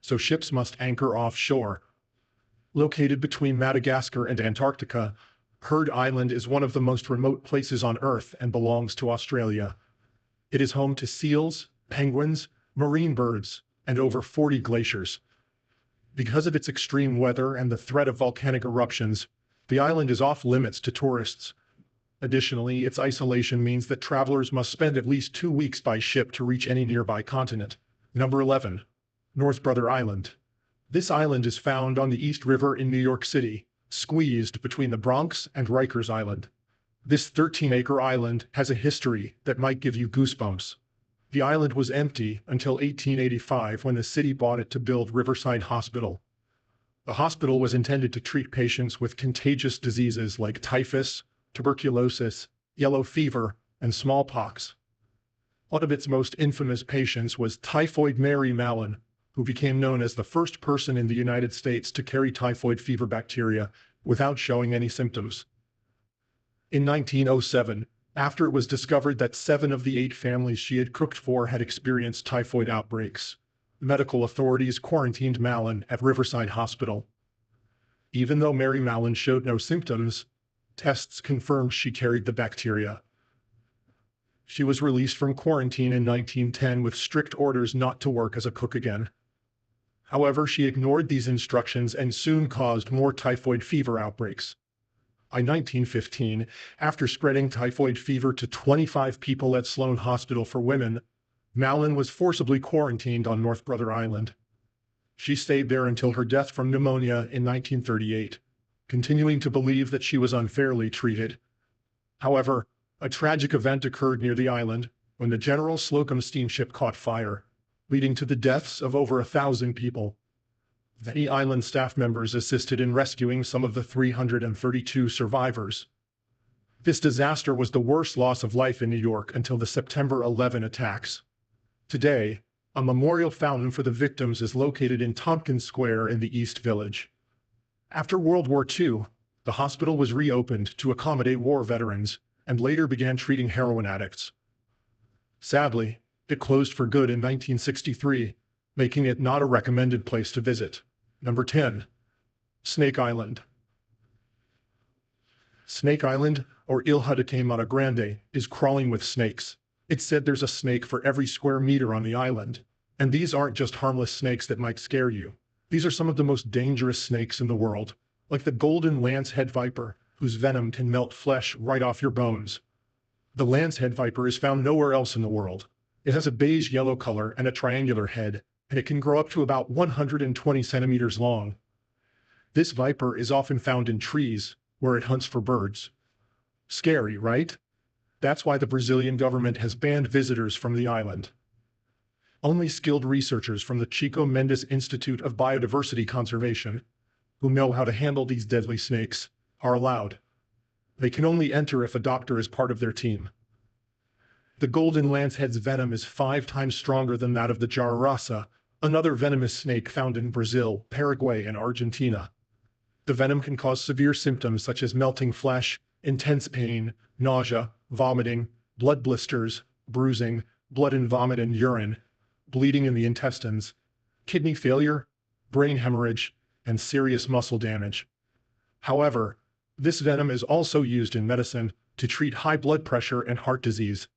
so ships must anchor offshore. Located between Madagascar and Antarctica, Heard Island is one of the most remote places on Earth and belongs to Australia. It is home to seals, penguins, marine birds, and over 40 glaciers. Because of its extreme weather and the threat of volcanic eruptions, the island is off limits to tourists. Additionally, its isolation means that travelers must spend at least 2 weeks by ship to reach any nearby continent. Number 11. North Brother Island. This island is found on the East River in New York City, squeezed between the Bronx and Rikers Island. This 13-acre island has a history that might give you goosebumps. The island was empty until 1885 when the city bought it to build Riverside Hospital. The hospital was intended to treat patients with contagious diseases like typhus, tuberculosis, yellow fever, and smallpox. One of its most infamous patients was typhoid Mary Mallon, who became known as the first person in the United States to carry typhoid fever bacteria without showing any symptoms. In 1907, after it was discovered that 7 of the 8 families she had cooked for had experienced typhoid outbreaks, medical authorities quarantined Mallon at Riverside Hospital. Even though Mary Mallon showed no symptoms, tests confirmed she carried the bacteria. She was released from quarantine in 1910 with strict orders not to work as a cook again. However, she ignored these instructions and soon caused more typhoid fever outbreaks. By 1915, after spreading typhoid fever to 25 people at Sloan Hospital for Women, Mallon was forcibly quarantined on North Brother Island. She stayed there until her death from pneumonia in 1938, continuing to believe that she was unfairly treated. However, a tragic event occurred near the island when the General Slocum steamship caught fire, leading to the deaths of over 1,000 people. Many island staff members assisted in rescuing some of the 332 survivors. This disaster was the worst loss of life in New York until the September 11 attacks. Today, a memorial fountain for the victims is located in Tompkins Square in the East Village. After World War II, the hospital was reopened to accommodate war veterans and later began treating heroin addicts. Sadly, it closed for good in 1963, making it not a recommended place to visit. Number 10. Snake Island. Snake Island, or Ilha de Queimada Grande, is crawling with snakes. It's said there's a snake for every square meter on the island. And these aren't just harmless snakes that might scare you. These are some of the most dangerous snakes in the world, like the golden lancehead viper, whose venom can melt flesh right off your bones. The lancehead viper is found nowhere else in the world. It has a beige-yellow color and a triangular head, and it can grow up to about 120 centimeters long. This viper is often found in trees, where it hunts for birds. Scary, right? That's why the Brazilian government has banned visitors from the island. Only skilled researchers from the Chico Mendes Institute of Biodiversity Conservation, who know how to handle these deadly snakes, are allowed. They can only enter if a doctor is part of their team. The golden lancehead's venom is 5 times stronger than that of the jararaca, another venomous snake found in Brazil, Paraguay, and Argentina. The venom can cause severe symptoms such as melting flesh, intense pain, nausea, vomiting, blood blisters, bruising, blood and vomit and urine, bleeding in the intestines, kidney failure, brain hemorrhage, and serious muscle damage. However, this venom is also used in medicine to treat high blood pressure and heart disease.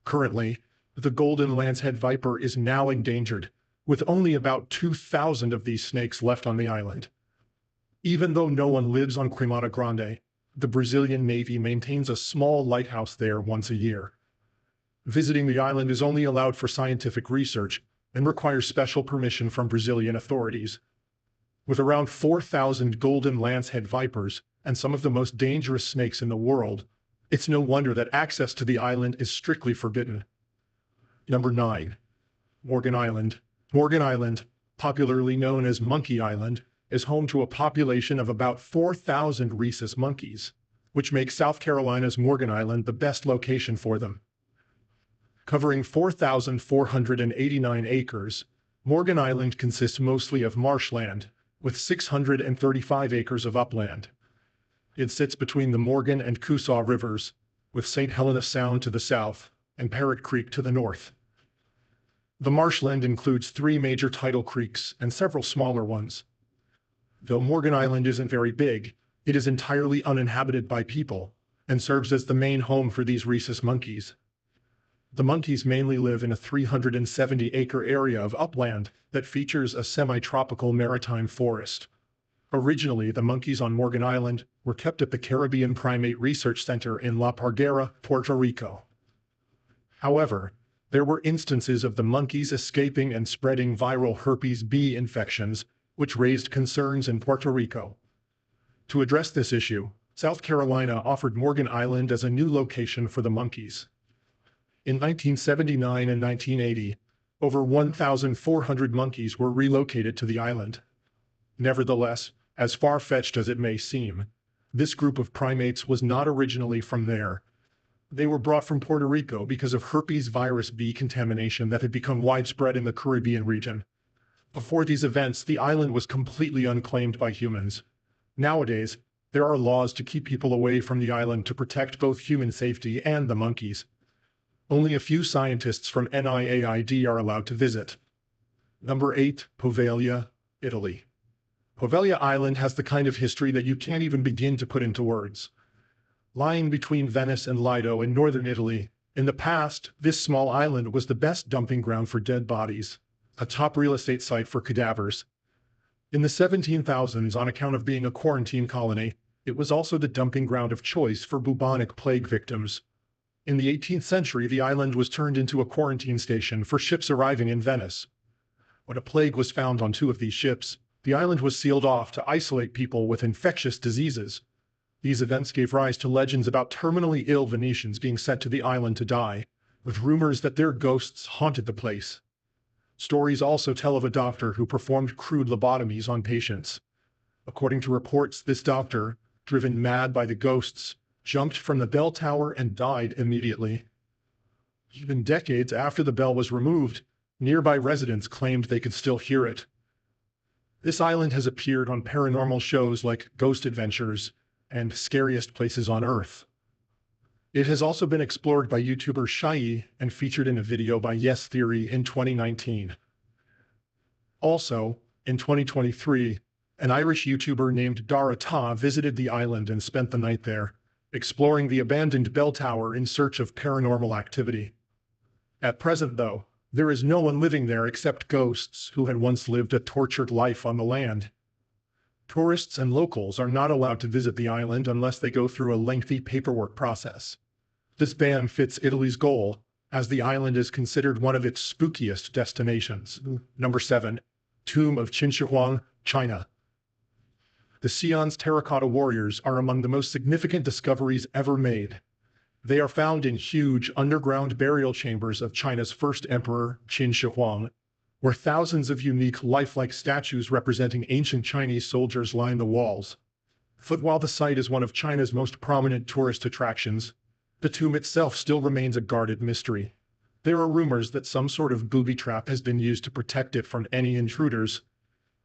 Currently, the golden lancehead viper is now endangered, with only about 2,000 of these snakes left on the island. Even though no one lives on Queimada Grande, the Brazilian Navy maintains a small lighthouse there once a year. Visiting the island is only allowed for scientific research and requires special permission from Brazilian authorities. With around 4,000 golden lancehead vipers and some of the most dangerous snakes in the world, it's no wonder that access to the island is strictly forbidden. Number 9. Morgan Island. Morgan Island, popularly known as Monkey Island, is home to a population of about 4,000 rhesus monkeys, which makes South Carolina's Morgan Island the best location for them. Covering 4,489 acres, Morgan Island consists mostly of marshland, with 635 acres of upland. It sits between the Morgan and Coosaw rivers, with St. Helena Sound to the south and Parrot Creek to the north. The marshland includes three major tidal creeks and several smaller ones. Though Morgan Island isn't very big, it is entirely uninhabited by people and serves as the main home for these rhesus monkeys. The monkeys mainly live in a 370-acre area of upland that features a semi-tropical maritime forest. Originally, the monkeys on Morgan Island were kept at the Caribbean Primate Research Center in La Parguera, Puerto Rico. However, there were instances of the monkeys escaping and spreading viral herpes B infections, which raised concerns in Puerto Rico. To address this issue, South Carolina offered Morgan Island as a new location for the monkeys. In 1979 and 1980, over 1,400 monkeys were relocated to the island. Nevertheless, as far-fetched as it may seem, this group of primates was not originally from there. They were brought from Puerto Rico because of herpes virus B contamination that had become widespread in the Caribbean region. Before these events, the island was completely unclaimed by humans. Nowadays, there are laws to keep people away from the island to protect both human safety and the monkeys. Only a few scientists from NIAID are allowed to visit. Number 8, Poveglia, Italy. Poveglia Island has the kind of history that you can't even begin to put into words. Lying between Venice and Lido in northern Italy, in the past, this small island was the best dumping ground for dead bodies, a top real estate site for cadavers. In the 17,000s, on account of being a quarantine colony, it was also the dumping ground of choice for bubonic plague victims. In the 18th century, the island was turned into a quarantine station for ships arriving in Venice. When a plague was found on 2 of these ships, the island was sealed off to isolate people with infectious diseases. These events gave rise to legends about terminally ill Venetians being sent to the island to die, with rumors that their ghosts haunted the place. Stories also tell of a doctor who performed crude lobotomies on patients. According to reports, this doctor, driven mad by the ghosts, jumped from the bell tower and died immediately. Even decades after the bell was removed, nearby residents claimed they could still hear it. This island has appeared on paranormal shows like Ghost Adventures and Scariest Places on Earth. It has also been explored by YouTuber Shai and featured in a video by Yes Theory in 2019. Also, in 2023, an Irish YouTuber named Dara Ta visited the island and spent the night there, exploring the abandoned bell tower in search of paranormal activity. At present, though, there is no one living there except ghosts who had once lived a tortured life on the land. Tourists and locals are not allowed to visit the island unless they go through a lengthy paperwork process. This ban fits Italy's goal, as the island is considered one of its spookiest destinations. Number 7, Tomb of Qin Shi Huang, China. The Xi'an's terracotta warriors are among the most significant discoveries ever made. They are found in huge underground burial chambers of China's first emperor, Qin Shi Huang, where thousands of unique lifelike statues representing ancient Chinese soldiers line the walls. While the site is one of China's most prominent tourist attractions, the tomb itself still remains a guarded mystery. There are rumors that some sort of booby trap has been used to protect it from any intruders.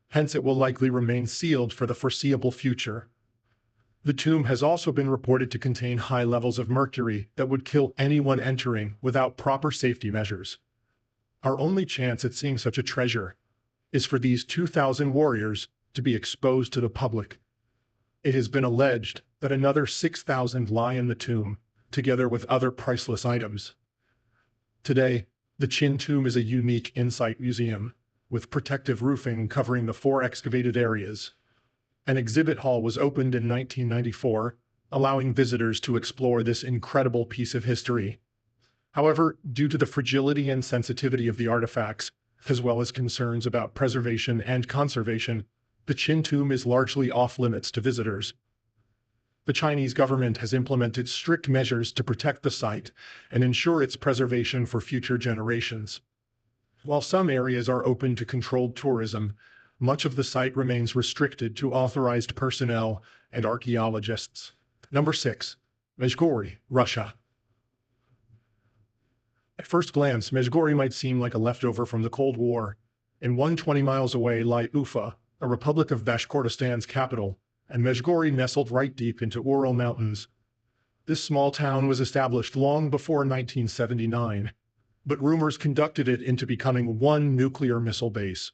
Hence, it will likely remain sealed for the foreseeable future. The tomb has also been reported to contain high levels of mercury that would kill anyone entering without proper safety measures. Our only chance at seeing such a treasure is for these 2,000 warriors to be exposed to the public. It has been alleged that another 6,000 lie in the tomb, together with other priceless items. Today, the Qin tomb is a unique insight museum, with protective roofing covering the 4 excavated areas. An exhibit hall was opened in 1994, allowing visitors to explore this incredible piece of history. However, due to the fragility and sensitivity of the artifacts, as well as concerns about preservation and conservation, the Qin tomb is largely off-limits to visitors. The Chinese government has implemented strict measures to protect the site and ensure its preservation for future generations. While some areas are open to controlled tourism, much of the site remains restricted to authorized personnel and archaeologists. Number 6, Medjugorje, Russia. At first glance, Medjugorje might seem like a leftover from the Cold War. In 120 miles away lie Ufa, a republic of Bashkortostan's capital, and Medjugorje nestled right deep into Ural Mountains. This small town was established long before 1979. but rumors conducted it into becoming one nuclear missile base.